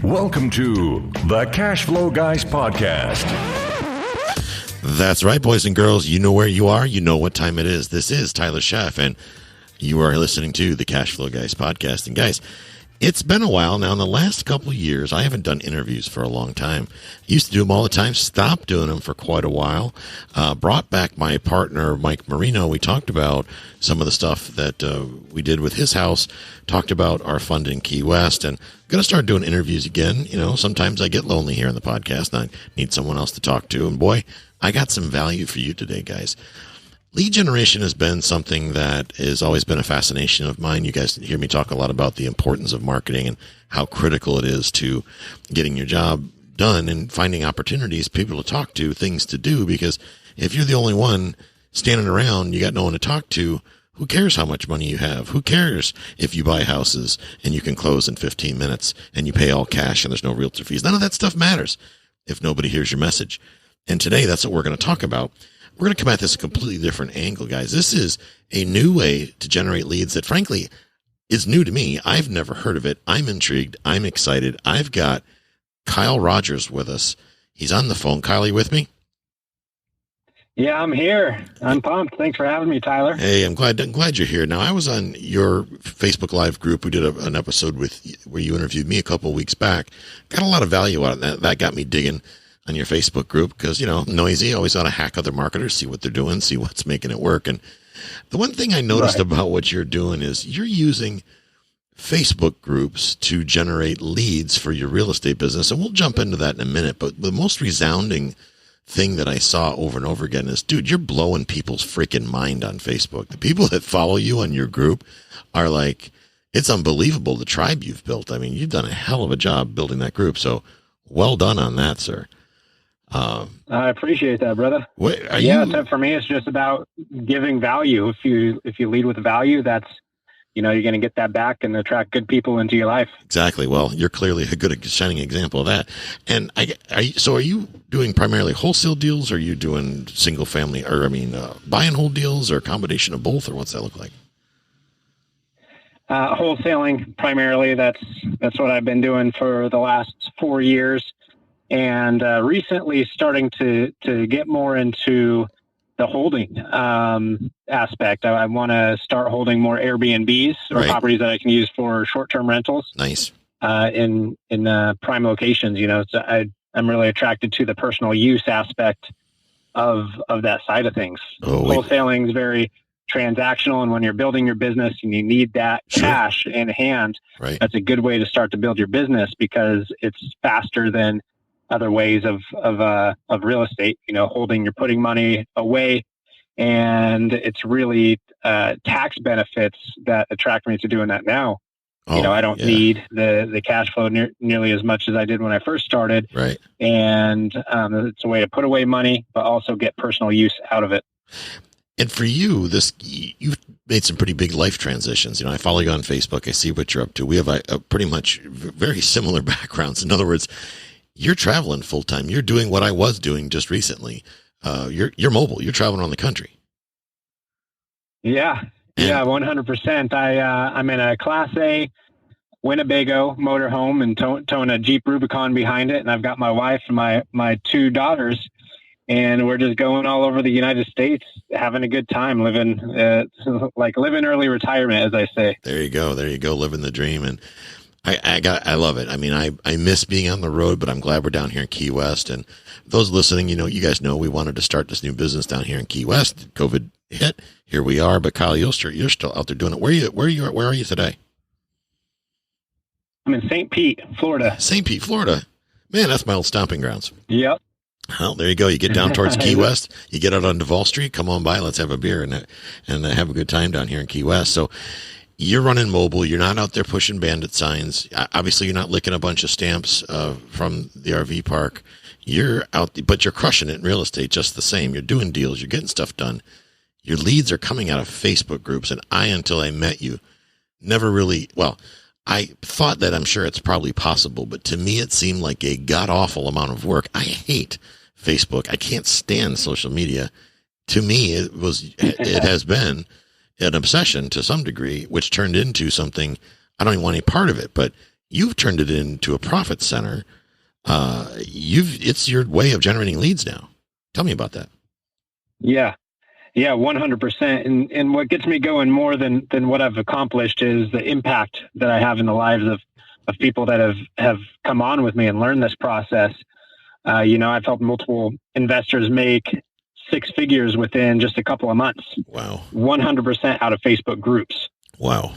Welcome to the Cash Flow Guys podcast. That's right, boys and girls. You know where you are. You know what time it is. This is Tyler Schaff, and you are listening to the Cash Flow Guys podcast. And guys, it's been a while now. In the last couple of years, I haven't done interviews for a long time. Used to do them all the time. Stopped doing them for quite a while. Brought back my partner, Mike Marino. We talked about some of the stuff that we did with his house. Talked about our fund in Key West, and going to start doing interviews again. You know, sometimes I get lonely here in the podcast, and I need someone else to talk to. And boy, I got some value for you today, guys. Lead generation has been something that has always been a fascination of mine. You guys hear me talk a lot about the importance of marketing and how critical it is to getting your job done and finding opportunities, people to talk to, things to do, because if you're the only one standing around, you got no one to talk to, who cares how much money you have? Who cares if you buy houses and you can close in 15 minutes and you pay all cash and there's no realtor fees? None of that stuff matters if nobody hears your message. And today, that's what we're going to talk about. We're going to come at this a completely different angle, guys. This is a new way to generate leads that, frankly, is new to me. I've never heard of it. I'm intrigued. I'm excited. I've got Kyle Rodgers with us. He's on the phone. Kyle, are you with me? Yeah, I'm here. I'm pumped. Thanks for having me, Tyler. Hey, I'm glad you're here. Now, I was on your Facebook Live group. We did an episode where you interviewed me a couple of weeks back. Got a lot of value out of that. That got me digging on your Facebook group because, you know, noisy, always want to hack other marketers, see what they're doing, see what's making it work. And the one thing I noticed about what you're doing is you're using Facebook groups to generate leads for your real estate business. And we'll jump into that in a minute. But the most resounding thing that I saw over and over again is, dude, you're blowing people's freaking mind on Facebook. The people that follow you on your group are like, it's unbelievable the tribe you've built. I mean, you've done a hell of a job building that group. So well done on that, sir. I appreciate that, brother. So for me, it's just about giving value. If you lead with value, that's, you know, you're going to get that back and attract good people into your life. Exactly. Well, you're clearly a good shining example of that. And so are you doing primarily wholesale deals? Or are you doing single family, buy and hold deals, or a combination of both, or what's that look like? Wholesaling primarily. That's what I've been doing for the last 4 years. And recently starting to get more into the holding aspect. I want to start holding more Airbnbs or properties that I can use for short-term rentals. Nice. In prime locations, you know. So I'm really attracted to the personal use aspect of that side of things. Wholesaling is very transactional, and when you're building your business and you need that cash in hand, that's a good way to start to build your business because it's faster than other ways of real estate. You know, you're putting money away, and it's really tax benefits that attract me to doing that now. You know, I don't need the cash flow nearly as much as I did when I first started. Right. And it's a way to put away money, but also get personal use out of it. And for you, you've made some pretty big life transitions. You know, I follow you on Facebook. I see what you're up to. We have a pretty much very similar backgrounds. In other words, you're traveling full time. You're doing what I was doing just recently. You're mobile. You're traveling around the country. Yeah. 100%. I'm in a Class A Winnebago motorhome and towing a Jeep Rubicon behind it. And I've got my wife and my 2 daughters, and we're just going all over the United States, having a good time, living early retirement, as I say. There you go. Living the dream. And I love it. I mean, I miss being on the road, but I'm glad we're down here in Key West. And those listening, you know, you guys know we wanted to start this new business down here in Key West. COVID hit. Here we are. But Kyle, you're still out there doing it. Where are you today? I'm in St. Pete, Florida. St. Pete, Florida. Man, that's my old stomping grounds. Yep. Well, there you go. You get down towards Key West. You get out on Duval Street. Come on by. Let's have a beer and have a good time down here in Key West. So you're running mobile. You're not out there pushing bandit signs. Obviously, you're not licking a bunch of stamps from the RV park. You're out, but you're crushing it in real estate just the same. You're doing deals. You're getting stuff done. Your leads are coming out of Facebook groups. And until I met you, never really, well, I thought that I'm sure it's probably possible, but to me, it seemed like a god-awful amount of work. I hate Facebook. I can't stand social media. To me, it has been an obsession to some degree, which turned into something I don't even want any part of it. But you've turned it into a profit center. It's your way of generating leads now. Tell me about that. Yeah. Yeah, 100%. And what gets me going more than what I've accomplished is the impact that I have in the lives of people that have come on with me and learned this process. I've helped multiple investors make six figures within just a couple of months. Wow. 100% out of Facebook groups. Wow.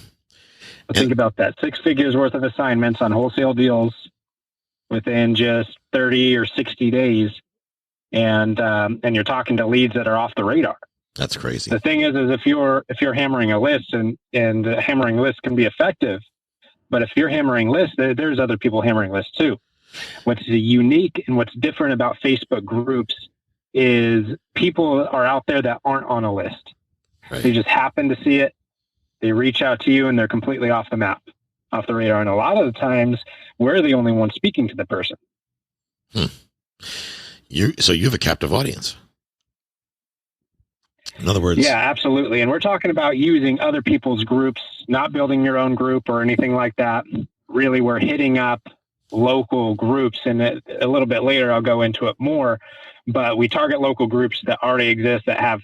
Think about that. 6 figures worth of assignments on wholesale deals within just 30 or 60 days. And you're talking to leads that are off the radar. That's crazy. The thing is if you're hammering a list and hammering lists can be effective, but if you're hammering lists, there's other people hammering lists too. What's unique and what's different about Facebook groups is people are out there that aren't on a list. Right. They just happen to see it. They reach out to you and they're completely off the map, off the radar. And a lot of the times we're the only one speaking to the person. So you have a captive audience. In other words. Yeah, absolutely. And we're talking about using other people's groups, not building your own group or anything like that. Really, we're hitting up local groups. And a little bit later, I'll go into it more. But we target local groups that already exist, that have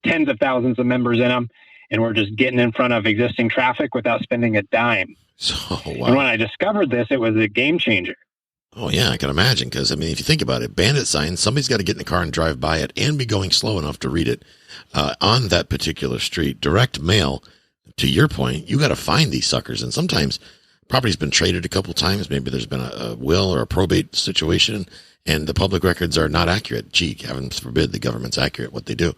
tens of thousands of members in them. And we're just getting in front of existing traffic without spending a dime. So, wow. And when I discovered this, it was a game changer. Oh, yeah, I can imagine. Because, I mean, if you think about it, bandit signs, somebody's got to get in the car and drive by it and be going slow enough to read it on that particular street. Direct mail, to your point, you got to find these suckers. And sometimes property's been traded a couple times. Maybe there's been a will or a probate situation, and the public records are not accurate. Gee, heaven forbid the government's accurate what they do.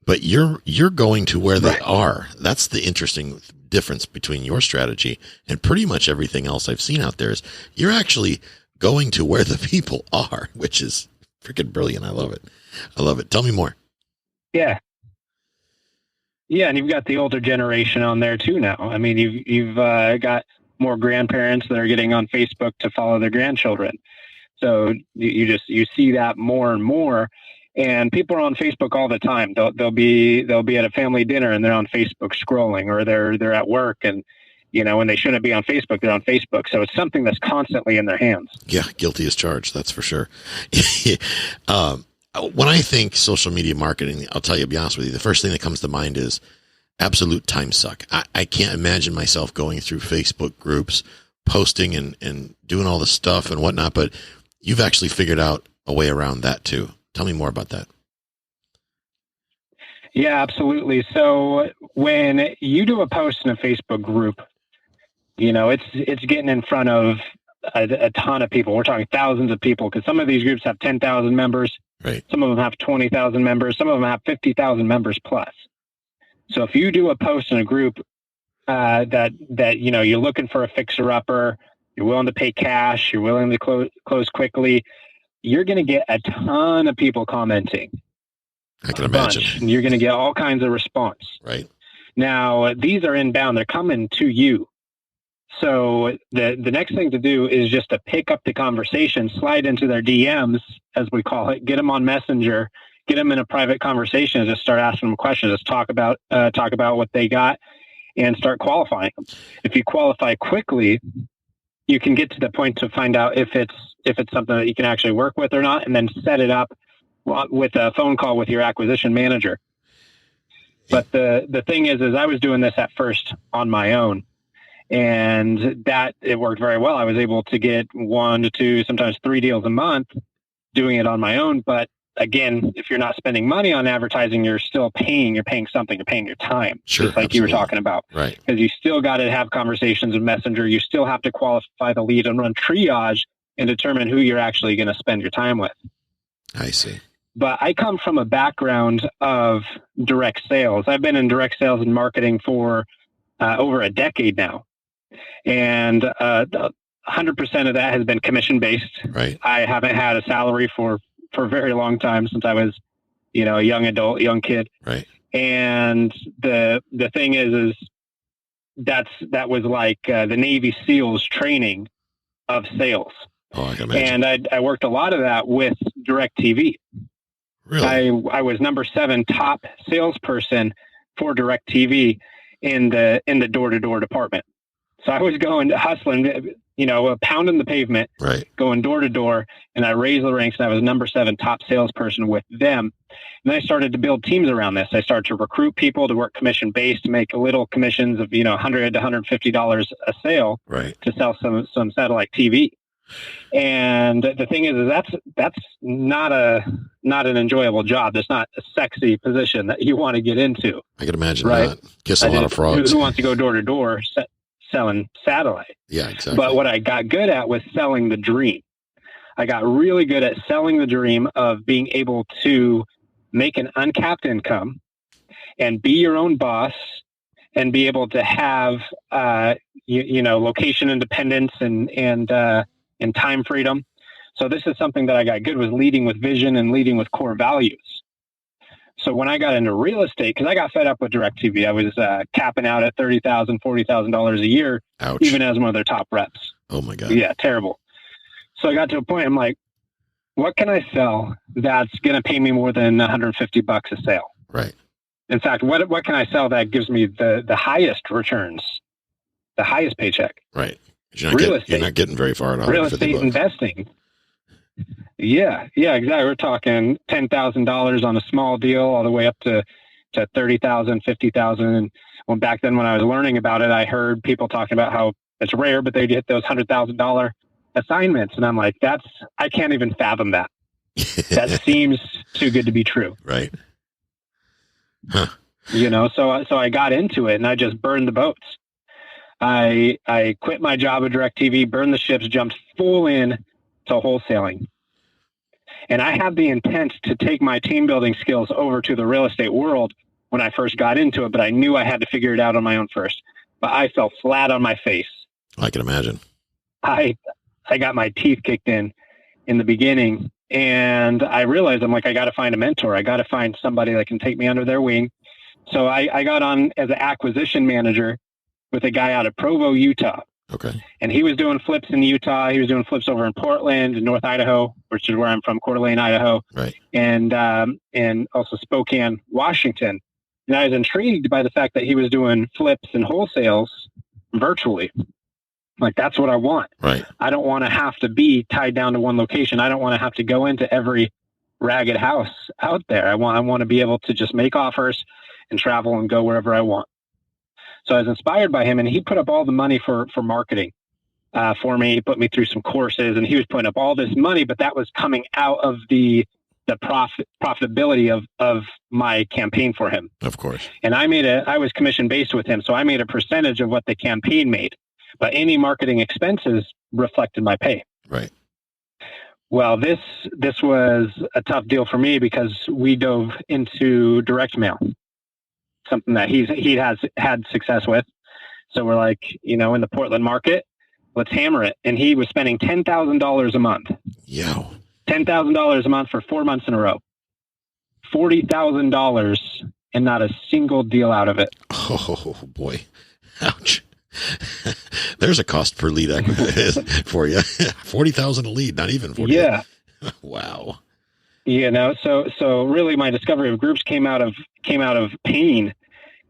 But you're going to where they are. That's the interesting difference between your strategy and pretty much everything else I've seen out there is you're actually going to where the people are, which is freaking brilliant. I love it. I love it. Tell me more. Yeah. Yeah. And you've got the older generation on there too now. I mean, you've got more grandparents that are getting on Facebook to follow their grandchildren. So you see that more and more. And people are on Facebook all the time. They'll be at a family dinner and they're on Facebook scrolling, or they're at work and, when they shouldn't be on Facebook, they're on Facebook. So it's something that's constantly in their hands. Yeah. Guilty as charged. That's for sure. When I think social media marketing, I'll tell you, be honest with you, the first thing that comes to mind is absolute time suck. I can't imagine myself going through Facebook groups, posting and doing all the stuff and whatnot, but you've actually figured out a way around that too. Tell me more about that. Yeah, absolutely. So when you do a post in a Facebook group, it's getting in front of a ton of people. We're talking thousands of people, because some of these groups have 10,000 members. Right. Some of them have 20,000 members. Some of them have 50,000 members plus. So if you do a post in a group that you're looking for a fixer-upper, you're willing to pay cash, you're willing to close quickly, you're going to get a ton of people commenting. I can imagine. And you're going to get all kinds of response. Right. Now, these are inbound. They're coming to you. So the next thing to do is just to pick up the conversation, slide into their DMs, as we call it, get them on Messenger, get them in a private conversation, and just start asking them questions. Just talk about what they got and start qualifying them. If you qualify quickly, you can get to the point to find out if it's something that you can actually work with or not, and then set it up with a phone call with your acquisition manager. But the thing is I was doing this at first on my own, and that it worked very well. I was able to get 1 to 2, sometimes 3 deals a month doing it on my own. But again, if you're not spending money on advertising, you're still paying. You're paying something. You're paying your time, sure, just like absolutely. You were talking about. Right. Because you still got to have conversations with Messenger. You still have to qualify the lead and run triage and determine who you're actually going to spend your time with. I see. But I come from a background of direct sales. I've been in direct sales and marketing for over a decade now. And 100% of that has been commission-based. Right. I haven't had a salary for a very long time, since I was, a young adult, young kid. Right. And the thing is that was like the Navy SEALs training of sales. Oh, I can imagine. And I worked a lot of that with direct TV. Really? I was number 7 top salesperson for direct TV in the door-to-door department. So I was going hustling, pounding the pavement, right, going door to door, and I raised the ranks, and I was number 7 top salesperson with them. And I started to build teams around this. I started to recruit people to work commission based, to make little commissions of, $100 to $150 a sale, right, to sell some satellite TV. And the thing is that's not an enjoyable job. That's not a sexy position that you want to get into. I can imagine that. Kiss a lot of frogs. Who wants to go door to door selling satellite? Yeah, exactly. But what I got good at was selling the dream. I got really good at selling the dream of being able to make an uncapped income and be your own boss and be able to have, location independence and time freedom. So this is something that I got good, was leading with vision and leading with core values. So when I got into real estate, because I got fed up with DirecTV, I was capping out at $30,000, $40,000 a year, Ouch. Even as one of their top reps. Oh my God. Yeah, terrible. So I got to a point, I'm like, what can I sell that's going to pay me more than $150 a sale? Right. In fact, what can I sell that gives me the highest returns, the highest paycheck? Right. You're not getting very far at all. Real estate investing. Yeah, exactly. We're talking $10,000 on a small deal, all the way up to $30,000, $50,000. And back then when I was learning about it, I heard people talking about how it's rare, but they get those $100,000 assignments, and I'm like, I can't even fathom that. That seems too good to be true. Right. Huh. So I got into it, and I just burned the boats. I quit my job at DirecTV, burned the ships, jumped full in to wholesaling. And I had the intent to take my team building skills over to the real estate world when I first got into it, but I knew I had to figure it out on my own first. But I fell flat on my face. I can imagine. I got my teeth kicked in the beginning, and I realized, I'm like, I got to find a mentor. I got to find somebody that can take me under their wing. So I got on as an acquisition manager with a guy out of Provo, Utah. Okay. And he was doing flips in Utah. He was doing flips over in Portland and North Idaho, which is where I'm from, Coeur d'Alene, Idaho. Right. And also Spokane, Washington. And I was intrigued by the fact that he was doing flips and wholesales virtually. Like, that's what I want. Right. I don't want to have to be tied down to one location. I don't want to have to go into every ragged house out there. I want to be able to just make offers and travel and go wherever I want. So I was inspired by him, and he put up all the money for marketing for me. He put me through some courses, and he was putting up all this money, but that was coming out of the profitability of my campaign for him. Of course. And I was commission based with him. So I made a percentage of what the campaign made, but any marketing expenses reflected my pay. Right. Well, this was a tough deal for me because we dove into direct mail, something that he has had success with. So we're like, in the Portland market, let's hammer it. And he was spending $10,000 a month. Yo. $10,000 a month for 4 months in a row. $40,000 and not a single deal out of it. Oh boy. Ouch. There's a cost per lead for you. 40,000 a lead, not even 40. Yeah. Wow. So really my discovery of groups came out of pain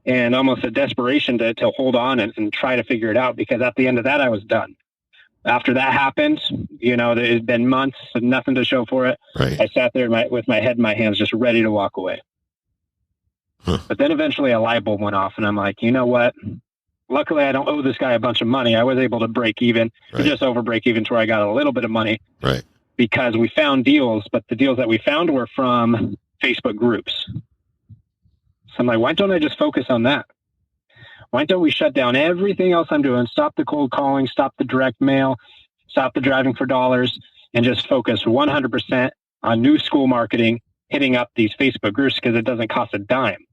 and almost a desperation to hold on and try to figure it out, because at the end of that, I was done. After that happened, it had been months and nothing to show for it. Right. I sat there with my head in my hands, just ready to walk away. Huh. But then eventually a light bulb went off, and I'm like, you know what? Luckily, I don't owe this guy a bunch of money. I was able to break even, just over break even, to where I got a little bit of money. Right. Because we found deals, but the deals that we found were from Facebook groups. So I'm like, why don't I just focus on that? Why don't we shut down everything else I'm doing? Stop the cold calling, stop the direct mail, stop the driving for dollars, and just focus 100% on new school marketing, hitting up these Facebook groups, because it doesn't cost a dime.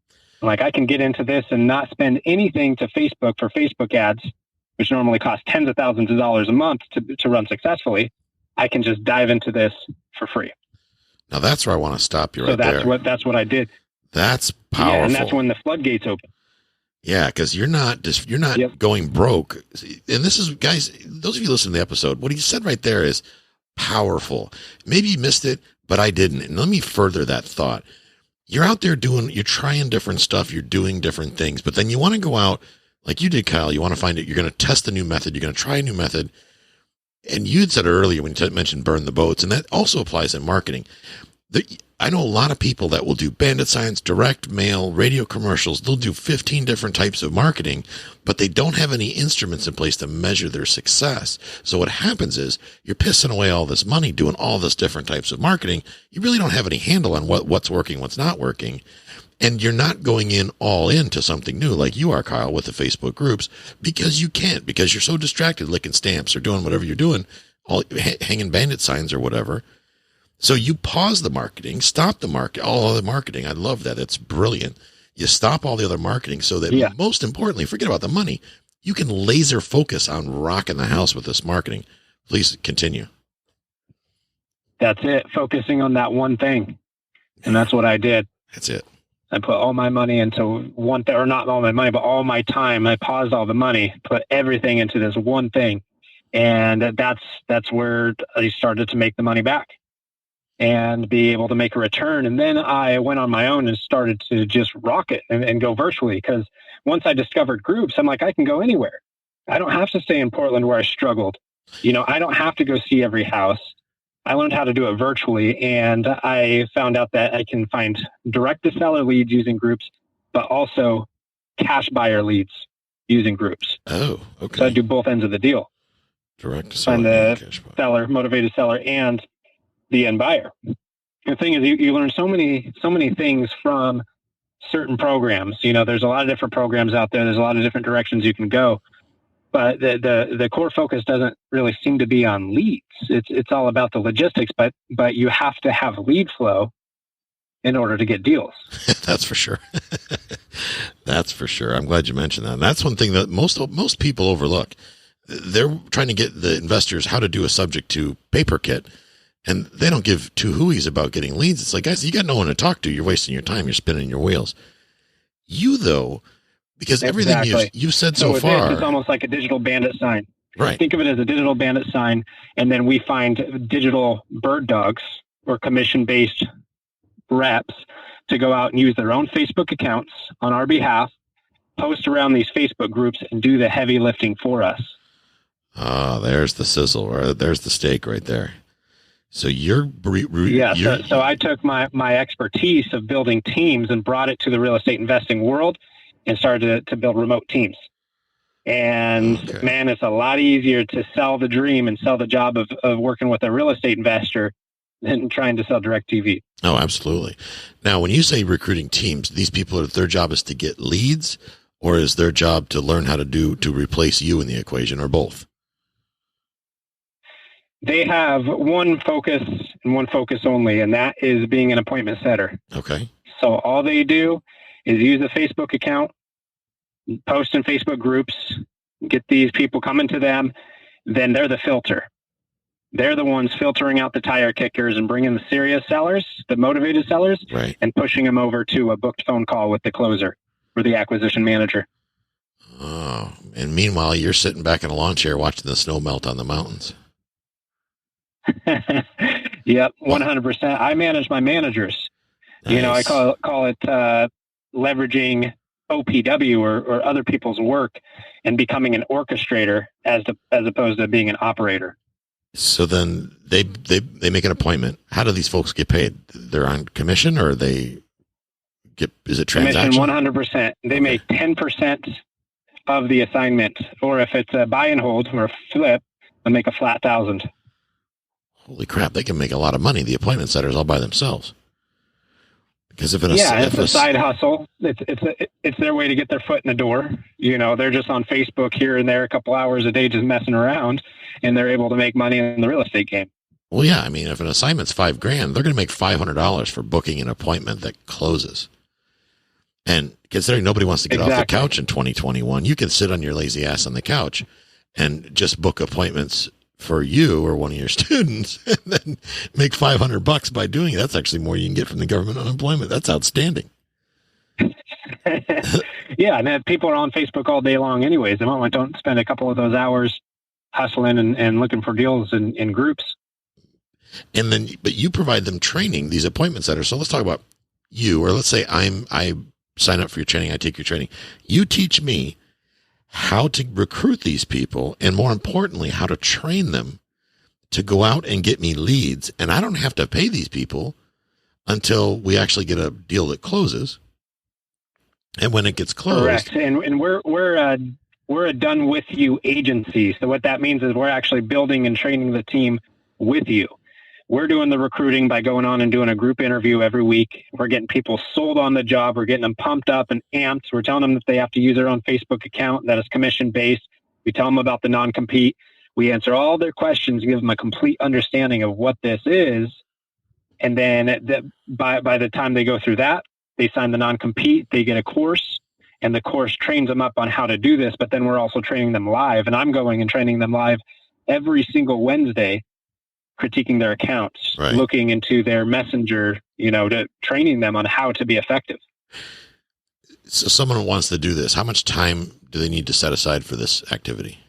Like, I can get into this and not spend anything to Facebook for Facebook ads, which normally cost tens of thousands of dollars a month to run successfully. I can just dive into this for free. Now that's where I want to stop you right there. So that's what I did. That's powerful. Yeah, and that's when the floodgates open. Yeah, because you're not going broke. And this is, guys, those of you listening to the episode, what he said right there is powerful. Maybe you missed it, but I didn't. And let me further that thought. You're out there you're trying different stuff, you're doing different things, but then you want to go out like you did, Kyle, you want to find it. You're going to test a new method. You're going to try a new method. And you'd said earlier when you mentioned burn the boats, and that also applies in marketing. I know a lot of people that will do bandit signs, direct mail, radio commercials. They'll do 15 different types of marketing, but they don't have any instruments in place to measure their success. So what happens is you're pissing away all this money doing all this different types of marketing. You really don't have any handle on what's working, what's not working. And you're not going in all into something new like you are, Kyle, with the Facebook groups, because you can't, because you're so distracted licking stamps or doing whatever you're doing, hanging bandit signs or whatever. So you pause the marketing, stop the market, all other marketing. I love that. It's brilliant. You stop all the other marketing so that most importantly, forget about the money. You can laser focus on rocking the house with this marketing. Please continue. That's it. Focusing on that one thing. And that's what I did. That's it. I put all my money into one thing, or not all my money, but all my time. I paused all the money, put everything into this one thing. And that's where I started to make the money back and be able to make a return. And then I went on my own and started to just rock it and go virtually. Because once I discovered groups, I'm like, I can go anywhere. I don't have to stay in Portland where I struggled. I don't have to go see every house. I learned how to do it virtually, and I found out that I can find direct-to-seller leads using groups, but also cash buyer leads using groups. Oh, okay. So I do both ends of the deal. Direct-to-seller and the seller, motivated seller, and the end buyer. The thing is, you learn so many things from certain programs. There's a lot of different programs out there. There's a lot of different directions you can go. But the core focus doesn't really seem to be on leads. It's all about the logistics, but you have to have lead flow in order to get deals. That's for sure. That's for sure. I'm glad you mentioned that. And that's one thing that most people overlook. They're trying to get the investors how to do a subject to paper kit, and they don't give two hooies about getting leads. It's like, guys, you got no one to talk to. You're wasting your time. You're spinning your wheels. You, though, because everything you said so far. It's almost like a digital bandit sign. Right. Think of it as a digital bandit sign, and then we find digital bird dogs or commission-based reps to go out and use their own Facebook accounts on our behalf, post around these Facebook groups, and do the heavy lifting for us. Oh, there's the sizzle, or there's the steak right there. So So I took my expertise of building teams and brought it to the real estate investing world and started to build remote teams. And man, it's a lot easier to sell the dream and sell the job of working with a real estate investor than trying to sell direct TV. Oh, absolutely. Now, when you say recruiting teams, these people, their job is to get leads, or is their job to learn how to replace you in the equation, or both? They have one focus and one focus only, and that is being an appointment setter. Okay. So all they do is use a Facebook account, post in Facebook groups, get these people coming to them. Then they're the filter. They're the ones filtering out the tire kickers and bringing the serious sellers, the motivated sellers, right, and pushing them over to a booked phone call with the closer or the acquisition manager. Oh, and meanwhile, you're sitting back in a lawn chair watching the snow melt on the mountains. Yep, 100%. I manage my managers. Nice. I call it leveraging OPW or other people's work and becoming an orchestrator as opposed to being an operator. So then they make an appointment. How do these folks get paid? They're on commission, or is it transaction? Commission 100%. They make 10% of the assignment, or if it's a buy and hold or a flip, they make a flat 1,000. Holy crap! They can make a lot of money. The appointment setters all by themselves. Because it's a side hustle. It's their way to get their foot in the door. They're just on Facebook here and there a couple hours a day, just messing around, and they're able to make money in the real estate game. Well, yeah. I mean, if an assignment's $5,000, they're going to make $500 for booking an appointment that closes. And considering nobody wants to get off the couch in 2021, you can sit on your lazy ass on the couch and just book appointments for you or one of your students, and then make $500 by doing it. That's actually more you can get from the government unemployment. That's outstanding. Yeah, and people are on Facebook all day long anyways. Don't spend a couple of those hours hustling and looking for deals in groups. And then, but you provide them training, these appointment setters. So let's talk about you, or let's say I sign up for your training. I take your training. You teach me how to recruit these people, and more importantly, how to train them to go out and get me leads. And I don't have to pay these people until we actually get a deal that closes. And when it gets closed. Correct. And we're a done with you agency. So what that means is we're actually building and training the team with you. We're doing the recruiting by going on and doing a group interview every week. We're getting people sold on the job. We're getting them pumped up and amped. We're telling them that they have to use their own Facebook account, that it's commission based. We tell them about the non-compete. We answer all their questions, give them a complete understanding of what this is. And then by the time they go through that, they sign the non-compete, they get a course, and the course trains them up on how to do this. But then we're also training them live, and I'm going and training them live every single Wednesday, critiquing their accounts, right, looking into their messenger, to training them on how to be effective. So someone who wants to do this, how much time do they need to set aside for this activity?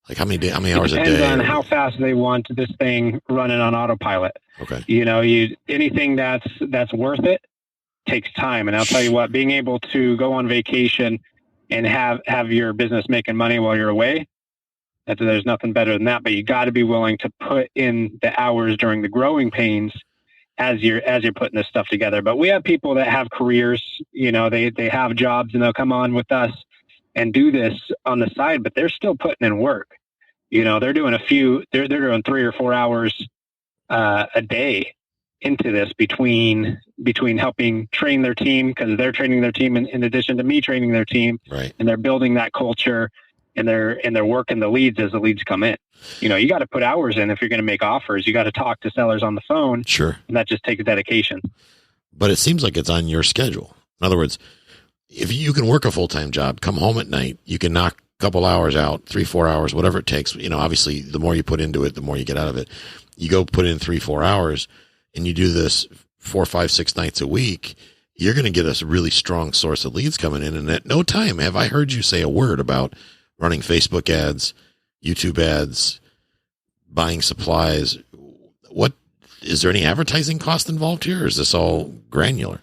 Like how many hours a day? Depends on how fast they want this thing running on autopilot. Okay. Anything that's worth it takes time. And I'll tell you what, being able to go on vacation and have your business making money while you're away, there's nothing better than that. But you got to be willing to put in the hours during the growing pains as you're putting this stuff together. But we have people that have careers, they have jobs, and they'll come on with us and do this on the side, but they're still putting in work. They're doing they're doing 3 or 4 hours a day into this between helping train their team, because they're training their team in addition to me training their team. Right. And they're building that culture, and they're working the leads as the leads come in. You got to put hours in if you're going to make offers. You got to talk to sellers on the phone. Sure. And that just takes dedication. But it seems like it's on your schedule. In other words, if you can work a full-time job, come home at night, you can knock a couple hours out, 3-4 hours, whatever it takes. Obviously the more you put into it, the more you get out of it. You go put in 3-4 hours and you do this 4, 5, 6 nights a week, you're going to get a really strong source of leads coming in. And at no time have I heard you say a word about running Facebook ads, YouTube ads, buying supplies. What is there any advertising cost involved here? Or is this all granular?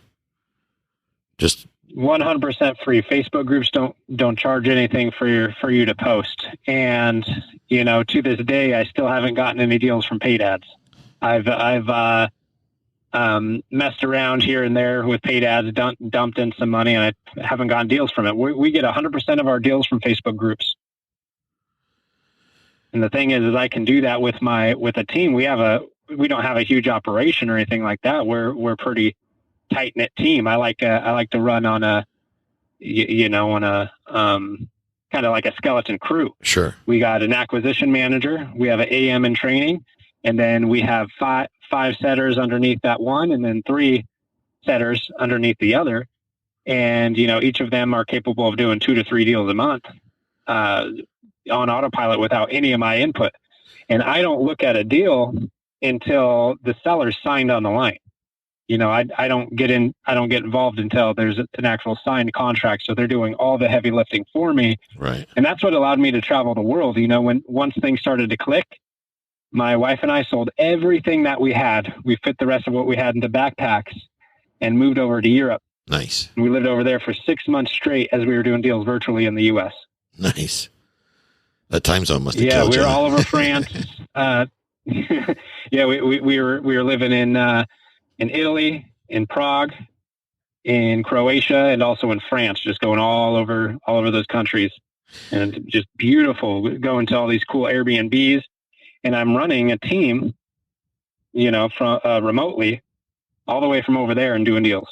Just 100% free. Facebook groups don't charge anything for you to post. And, to this day, I still haven't gotten any deals from paid ads. I've messed around here and there with paid ads, dumped in some money, and I haven't gotten deals from it. We get 100% of our deals from Facebook groups. And the thing is I can do that with a team. We don't have a huge operation or anything like that. We're pretty tight knit team. I like to run on a kind of like a skeleton crew. Sure. We got an acquisition manager. We have an AM in training, and then we have five setters underneath that one, and then 3 setters underneath the other. And, each of them are capable of doing 2 to 3 deals a month on autopilot without any of my input. And I don't look at a deal until the seller's signed on the line. I don't get involved until there's an actual signed contract. So they're doing all the heavy lifting for me. Right. And that's what allowed me to travel the world. Once things started to click, my wife and I sold everything that we had. We fit the rest of what we had into backpacks and moved over to Europe. Nice. And we lived over there for 6 months straight as we were doing deals virtually in the U.S. Nice. That time zone must have killed you. Yeah, we were all over France. We were living in Italy, in Prague, in Croatia, and also in France, just going all over those countries. And just beautiful, going to all these cool Airbnbs. And I'm running a team, from remotely all the way from over there and doing deals.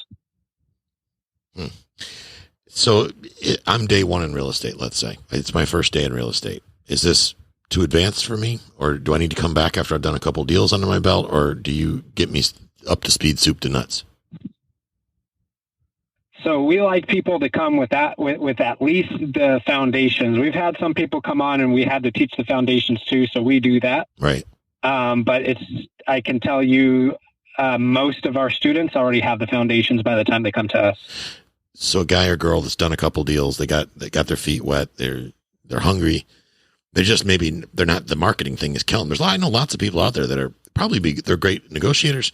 So I'm day 1 in real estate. Let's say it's my first day in real estate. Is this too advanced for me, or do I need to come back after I've done a couple deals under my belt, or do you get me up to speed, soup to nuts? So we like people to come with at least the foundations. We've had some people come on and we had to teach the foundations too. So we do that. Right. But I can tell you, most of our students already have the foundations by the time they come to us. So a guy or girl that's done a couple deals, they got their feet wet. They're hungry. They're just, maybe they're not, the marketing thing is killing them. I know lots of people out there that are they're great negotiators.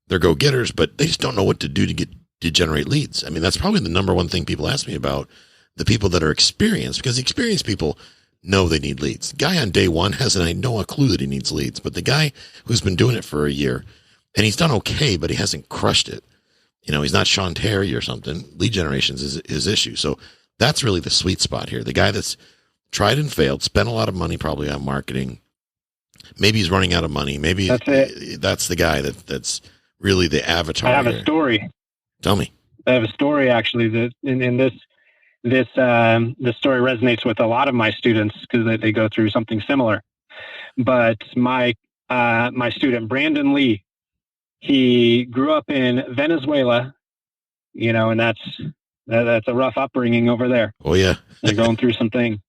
They're go-getters, but they just don't know what to do to generate leads. I mean, that's probably the number one thing people ask me about. the people that are experienced, because experienced people know they need leads. The guy on day one hasn't no clue that he needs leads, but the guy who's been doing it for a year and he's done okay, but he hasn't crushed it. He's not Sean Terry or something. Lead generation is his issue. So that's really the sweet spot here. The guy that's tried and failed, spent a lot of money probably on marketing. Maybe he's running out of money. Maybe that's the guy that's really the avatar. I have a story. Tell me. I have a story actually that in this story resonates with a lot of my students because they go through something similar. But my student Brandon Lee, he grew up in Venezuela, and that's a rough upbringing over there. Oh yeah, they're going through some things,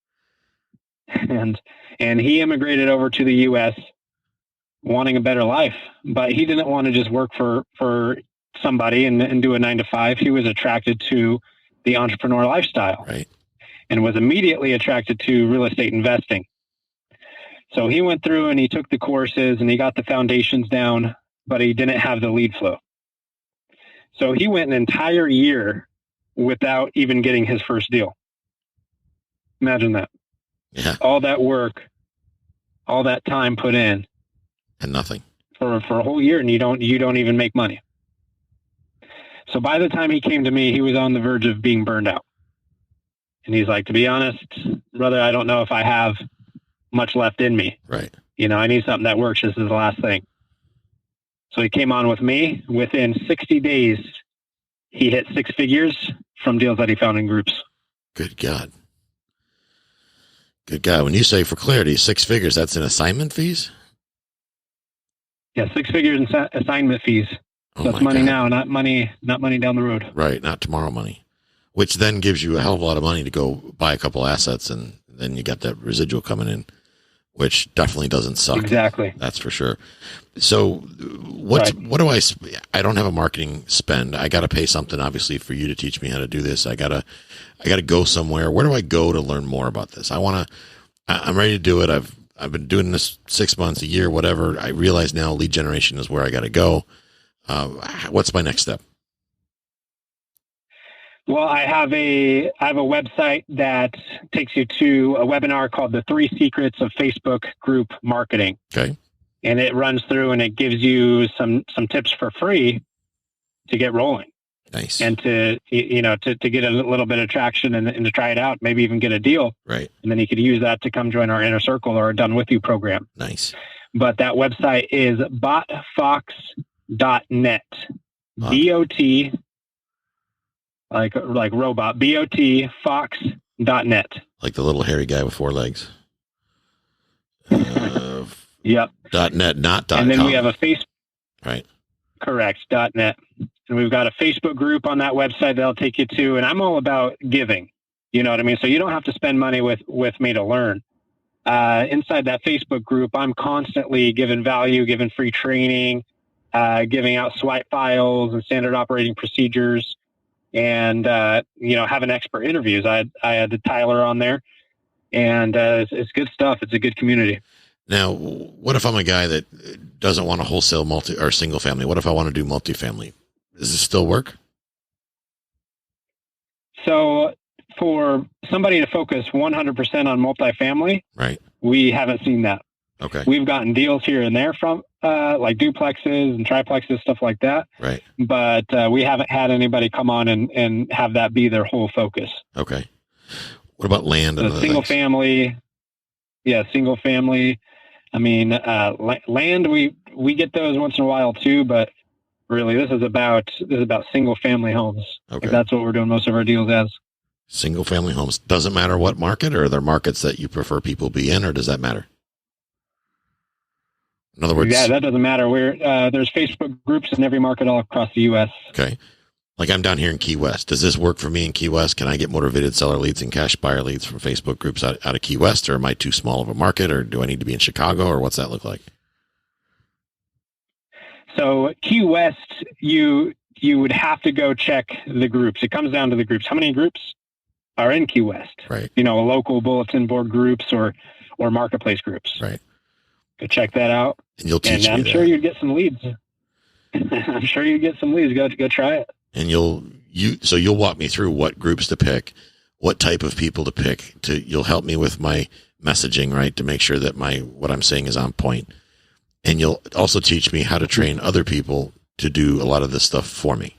and he immigrated over to the U.S. wanting a better life, but he didn't want to just work for somebody and do a 9-to-5. He was attracted to the entrepreneur lifestyle, right, and was immediately attracted to real estate investing. So he went through and he took the courses and he got the foundations down, but he didn't have the lead flow. So he went an entire year without even getting his first deal. Imagine that. Yeah. All that work, all that time put in, and nothing for a whole year, and you don't even make money. So by the time he came to me, he was on the verge of being burned out. And he's like, to be honest, brother, I don't know if I have much left in me. Right. I need something that works. This is the last thing. So he came on with me. Within 60 days, he hit 6 figures from deals that he found in groups. Good God. Good God. When you say, for clarity, 6 figures, that's in assignment fees? Yeah, 6 figures in assignment fees. So that's money now, not money down the road. Right, not tomorrow money, which then gives you a hell of a lot of money to go buy a couple assets, and then you got that residual coming in, which definitely doesn't suck. Exactly. That's for sure. So what do I don't have a marketing spend. I got to pay something, obviously, for you to teach me how to do this. I got to go somewhere. Where do I go to learn more about this? I'm ready to do it. I've been doing this 6 months, a year, whatever. I realize now lead generation is where I got to go. What's my next step? Well, I have a website that takes you to a webinar called The 3 Secrets of Facebook Group Marketing. Okay. And it runs through and it gives you some tips for free to get rolling. Nice. And to get a little bit of traction and to try it out, maybe even get a deal. Right. And then you could use that to come join our Inner Circle or our Done With You program. Nice. But that website is botfox.net. BOT, like robot, BOT, fox.net. Like the little hairy guy with 4 legs. Yep. .net, not .com. And then we have a Facebook. Right. Correct. .net. And we've got a Facebook group on that website that'll take you to, and I'm all about giving. You know what I mean? So you don't have to spend money with me to learn. Inside that Facebook group, I'm constantly giving value, giving free training, giving out swipe files and standard operating procedures, and having expert interviews. I had Tyler on there, and it's good stuff. It's a good community. Now, what if I'm a guy that doesn't want to wholesale multi or single family? What if I want to do multifamily? Does this still work? So for somebody to focus 100% on multifamily, right? We haven't seen that. Okay. We've gotten deals here and there from like duplexes and triplexes, stuff like that. Right. But we haven't had anybody come on and have that be their whole focus. Okay. What about land? And single family? Yeah, single family. I mean, land, we get those once in a while too, but really this is about single family homes. Okay. Like that's what we're doing most of our deals as. Single family homes. Doesn't matter what market, or are there markets that you prefer people be in, or does that matter? In other words, yeah, that doesn't matter. There's Facebook groups in every market all across the U.S. Okay. Like I'm down here in Key West. Does this work for me in Key West? Can I get motivated seller leads and cash buyer leads from Facebook groups out of Key West, or am I too small of a market, or do I need to be in Chicago, or what's that look like? So Key West, you would have to go check the groups. It comes down to the groups. How many groups are in Key West? Right. Local bulletin board groups or marketplace groups. Right. Go check that out. And you'll teach me I'm sure you'd get some leads. I'm sure you'd get some leads. Go try it. And you'll walk me through what groups to pick, what type of people to pick. You'll help me with my messaging, right, to make sure that what I'm saying is on point. And you'll also teach me how to train other people to do a lot of this stuff for me.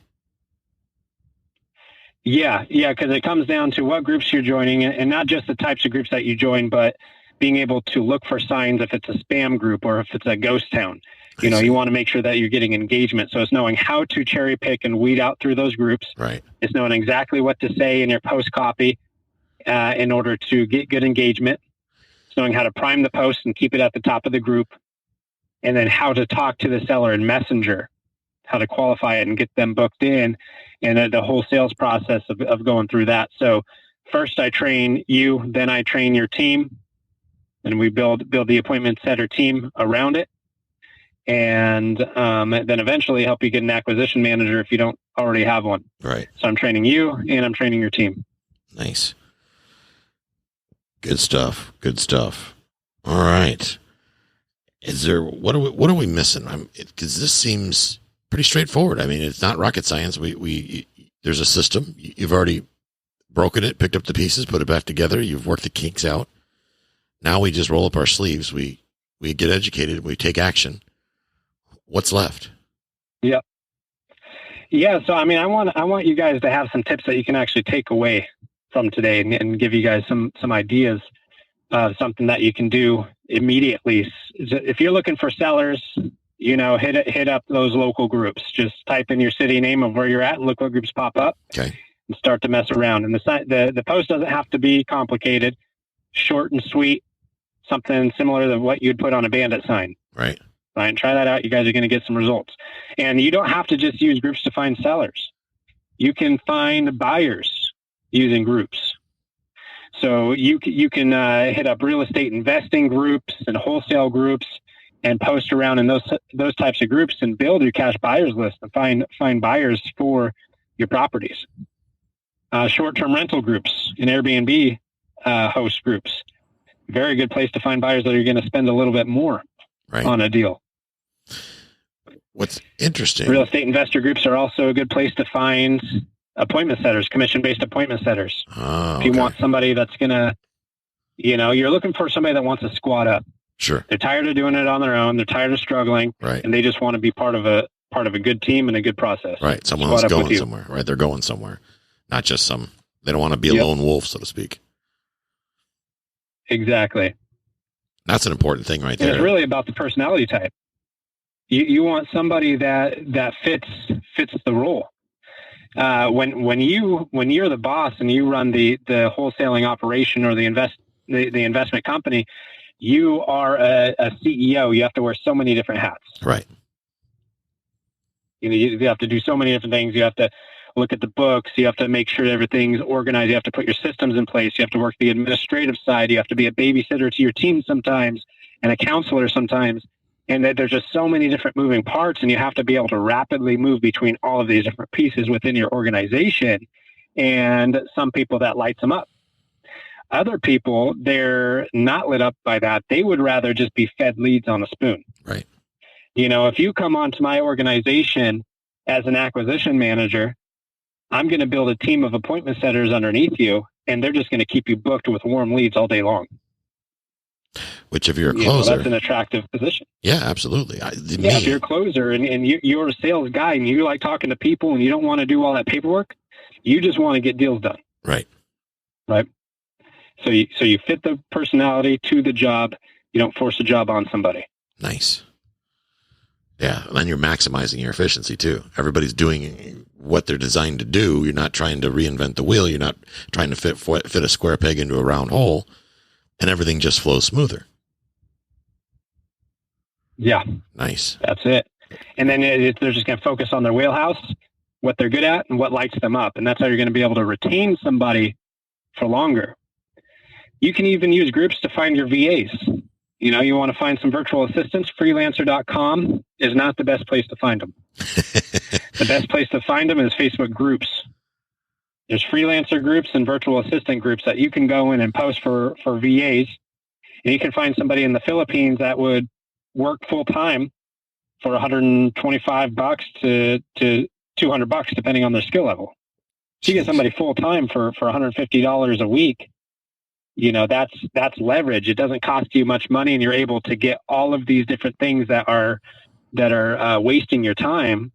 Yeah, because it comes down to what groups you're joining, and not just the types of groups that you join, but being able to look for signs if it's a spam group or if it's a ghost town. You want to make sure that you're getting engagement. So it's knowing how to cherry pick and weed out through those groups. Right. It's knowing exactly what to say in your post copy in order to get good engagement. It's knowing how to prime the post and keep it at the top of the group. And then how to talk to the seller in Messenger, how to qualify it and get them booked in, and the whole sales process of going through that. So first I train you, then I train your team, and we build the appointment setter team around it. And then eventually help you get an acquisition manager if you don't already have one. Right. So I'm training you and I'm training your team. Nice. Good stuff. Good stuff. All right. What are we missing? Because this seems pretty straightforward. I mean, it's not rocket science. There's a system. You've already broken it, picked up the pieces, put it back together. You've worked the kinks out. Now we just roll up our sleeves. We get educated. We take action. What's left? Yeah. So, I mean, I want you guys to have some tips that you can actually take away from today and give you guys some ideas of something that you can do immediately. If you're looking for sellers, hit up those local groups. Just type in your city name of where you're at and look what groups pop up. Okay. And start to mess around. And the post doesn't have to be complicated, short and sweet, something similar to what you'd put on a bandit sign. Right. Right, try that out. You guys are going to get some results. And you don't have to just use groups to find sellers. You can find buyers using groups. So you can hit up real estate investing groups and wholesale groups and post around in those types of groups and build your cash buyers list and find buyers for your properties. Short-term rental groups and Airbnb host groups. Very good place to find buyers that are going to spend a little bit more on a deal. What's interesting, real estate investor groups are also a good place to find appointment setters, commission-based appointment setters. Oh, if you want somebody that's going to, you're looking for somebody that wants to squat up. Sure. They're tired of doing it on their own. They're tired of struggling. Right. And they just want to be part of a good team and a good process. Right. Someone else going somewhere, right? They're going somewhere, not just they don't want to be a lone wolf, so to speak. Exactly. That's an important thing right there. And it's really about the personality type. You want somebody that fits the role. When you're the boss and you run the wholesaling operation or the investment company, you are a CEO. You have to wear so many different hats. Right. You have to do so many different things. You have to look at the books. You have to make sure everything's organized. You have to put your systems in place. You have to work the administrative side. You have to be a babysitter to your team sometimes and a counselor sometimes. And there's just so many different moving parts, and you have to be able to rapidly move between all of these different pieces within your organization. And some people that lights them up. Other people, they're not lit up by that. They would rather just be fed leads on a spoon. Right. If you come onto my organization as an acquisition manager, I'm going to build a team of appointment setters underneath you, and they're just going to keep you booked with warm leads all day long. Which, if you're a closer, that's an attractive position. Yeah, absolutely. If you're a closer and you're a sales guy and you like talking to people and you don't want to do all that paperwork, you just want to get deals done. Right. Right. So you fit the personality to the job. You don't force a job on somebody. Nice. Yeah, and you're maximizing your efficiency too. Everybody's doing what they're designed to do. You're not trying to reinvent the wheel. You're not trying to fit a square peg into a round hole, and everything just flows smoother. Yeah. Nice. That's it. And then they're just going to focus on their wheelhouse, what they're good at, and what lights them up. And that's how you're going to be able to retain somebody for longer. You can even use groups to find your VAs. You want to find some virtual assistants, freelancer.com is not the best place to find them. The best place to find them is Facebook groups. There's freelancer groups and virtual assistant groups that you can go in and post for VAs. And you can find somebody in the Philippines that would work full time for $125 to $200, depending on their skill level. If you get somebody full time for $150 a week, that's leverage. It doesn't cost you much money, and you're able to get all of these different things that are wasting your time,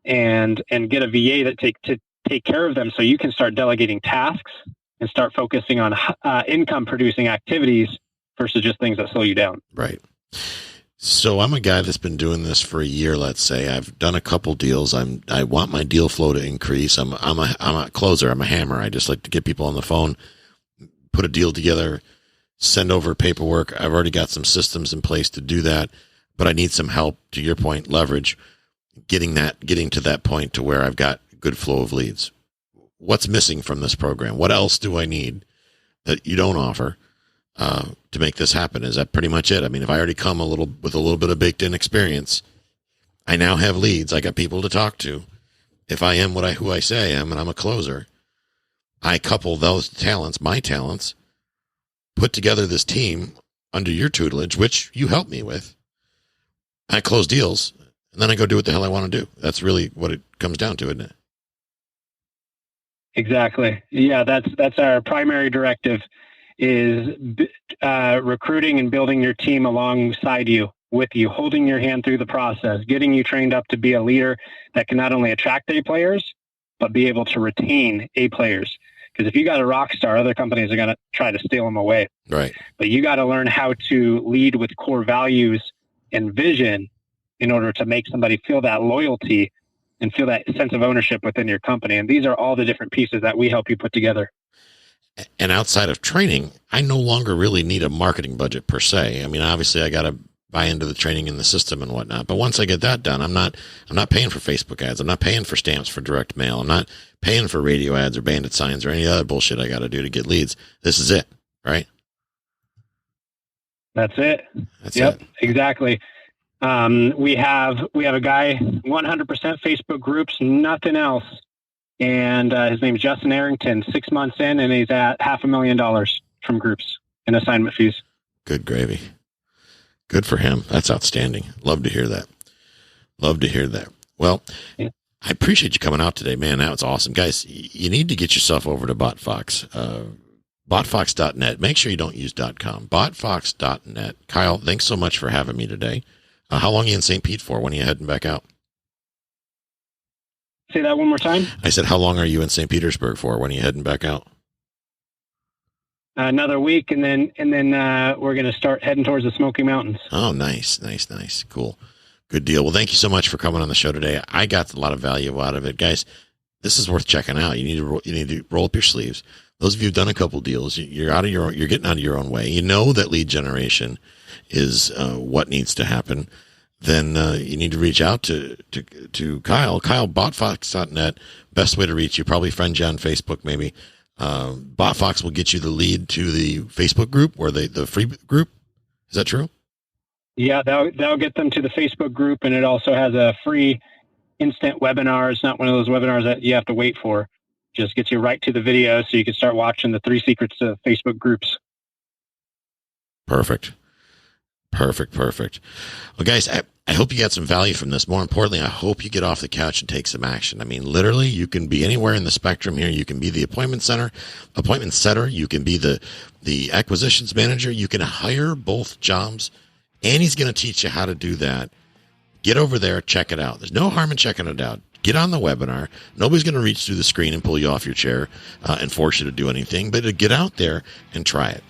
and get a VA that take care of them, so you can start delegating tasks and start focusing on income producing activities versus just things that slow you down. Right. So I'm a guy that's been doing this for a year. Let's say I've done a couple deals. I want my deal flow to increase. I'm a closer. I'm a hammer. I just like to get people on the phone, put a deal together, send over paperwork. I've already got some systems in place to do that, but I need some help, to your point, leverage, getting to that point to where I've got good flow of leads. What's missing from this program? What else do I need that you don't offer to make this happen? Is that pretty much it? I mean, if I already come with a little bit of baked in experience, I now have leads. I got people to talk to. If I am who I say I am, and I'm a closer, I couple those talents, my talents, put together this team under your tutelage, which you help me with. I close deals, and then I go do what the hell I want to do. That's really what it comes down to, isn't it? Exactly. Yeah, that's our primary directive, is recruiting and building your team alongside you, with you, holding your hand through the process, getting you trained up to be a leader that can not only attract A players, but be able to retain A players. Because if you got a rock star, other companies are going to try to steal them away. Right. But you got to learn how to lead with core values and vision in order to make somebody feel that loyalty and feel that sense of ownership within your company. And these are all the different pieces that we help you put together. And outside of training, I no longer really need a marketing budget per se. I mean, obviously I got to buy into the training in the system and whatnot. But once I get that done, I'm not paying for Facebook ads. I'm not paying for stamps for direct mail. I'm not paying for radio ads or bandit signs or any other bullshit I got to do to get leads. This is it, right? That's it. Exactly. We have a guy, 100% Facebook groups, nothing else. And his name's Justin Arrington, 6 months in, and he's at $500,000 from groups and assignment fees. Good gravy. Good for him. That's outstanding. Love to hear that. Well, yeah. I appreciate you coming out today, man. That was awesome. Guys, you need to get yourself over to Botfox. Botfox.net. Make sure you don't use .com. Botfox.net. Kyle, thanks so much for having me today. How long are you in St. Pete for? When are you heading back out? Say that one more time. I said, how long are you in St. Petersburg for? When are you heading back out? Another week, and then we're going to start heading towards the Smoky Mountains. Oh, nice. Cool. Good deal. Well, thank you so much for coming on the show today. I got a lot of value out of it. Guys, this is worth checking out. You need to roll up your sleeves. Those of you who've done a couple deals, you're getting out of your own way. You know that lead generation is what needs to happen. Then you need to reach out to Kyle. Kyle, Botfox.net. Best way to reach you. Probably friend you on Facebook, maybe. Botfox will get you the lead to the Facebook group or the free group. Is that true? Yeah, that'll get them to the Facebook group, and it also has a free instant webinar. It's not one of those webinars that you have to wait for. Just gets you right to the video so you can start watching the 3 secrets to Facebook groups. Perfect. Well, guys, I hope you got some value from this. More importantly, I hope you get off the couch and take some action. I mean, literally, you can be anywhere in the spectrum here. You can be the appointment setter. You can be the acquisitions manager. You can hire both jobs, and he's going to teach you how to do that. Get over there, check it out. There's no harm in checking it out. Get on the webinar. Nobody's going to reach through the screen and pull you off your chair and force you to do anything, but to get out there and try it.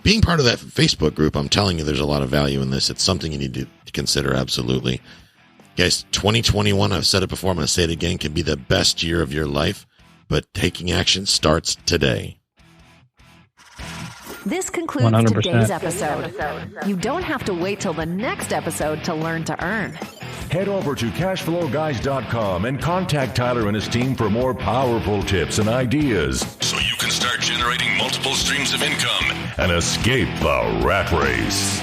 Being part of that Facebook group, I'm telling you, there's a lot of value in this. It's something you need to consider, absolutely. Guys, 2021, I've said it before, I'm going to say it again, can be the best year of your life, but taking action starts today. This concludes 100%. Today's episode. You don't have to wait till the next episode to learn to earn. Head over to cashflowguys.com and contact Tyler and his team for more powerful tips and ideas so you can start generating multiple streams of income and escape the rat race.